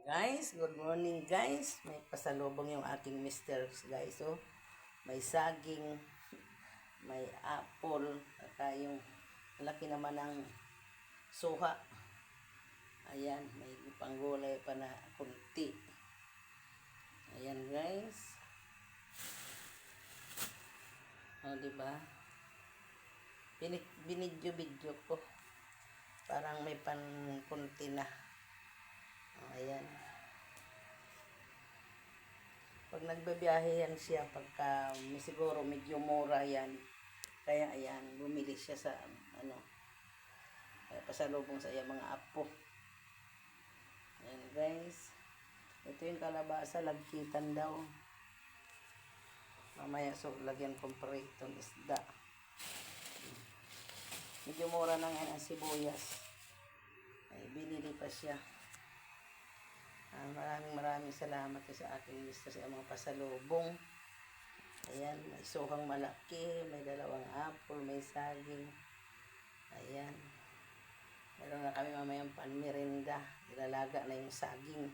Guys, good morning guys. May pasalubong yung aking mister guys. So, may saging, may apple, at yung laki naman ng suha. Ayan, may panggulay pa na kunti. Ayan guys. O, diba? Binidyo-bidyo ko. Parang may kunti na. Ayan. Pag nagbabiyahe yan siya, pagka siguro medyo mura yan. Kaya ayan, bumili siya sa pasalubong sa iya mga apo. Ayan guys. Ito yung kalabasa, lagkitan daw. Mamaya so lagyan kong pritong isda. Medyo mura na nga ang sibuyas. Ay, binili pa siya. Maraming salamat sa aking mister sa mga pasalubong. Ayan, may suhang malaki, may dalawang apple, may saging. Ayan. Meron na kami mamayang panmerinda. Ilalaga na yung saging.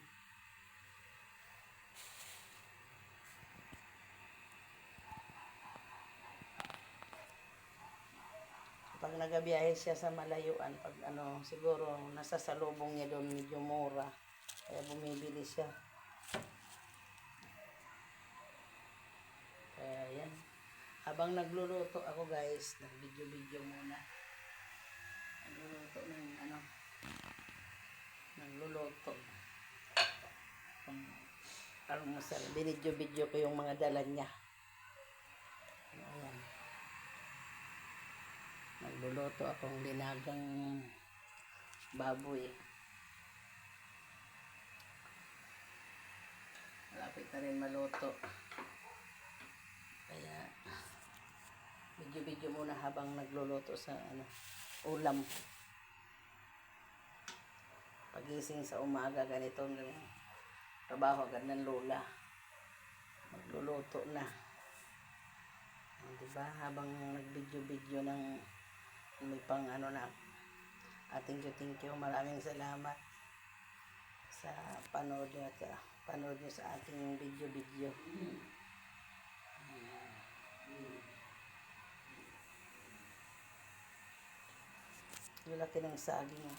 Pag nagabiyahe siya sa malayuan, pag siguro nasa salubong niya doon medyo mura. Kaya bumibili siya. Kaya yan. Habang nagluluto ako guys, nag-video muna. Nagluluto ng nagluluto. Almusal. Binidyo ko yung mga dala niya. Ayan. Nagluluto akong linagang baboy. Malapit na rin maluto. Kaya video muna habang nagluluto sa ulam. Pagising sa umaga ganito ng trabaho agad ng lola. Magluluto na. Diba? Habang nag-video ng may pang na thank you. Maraming salamat sa panood nyo sa ating video. Yung laki ng saging.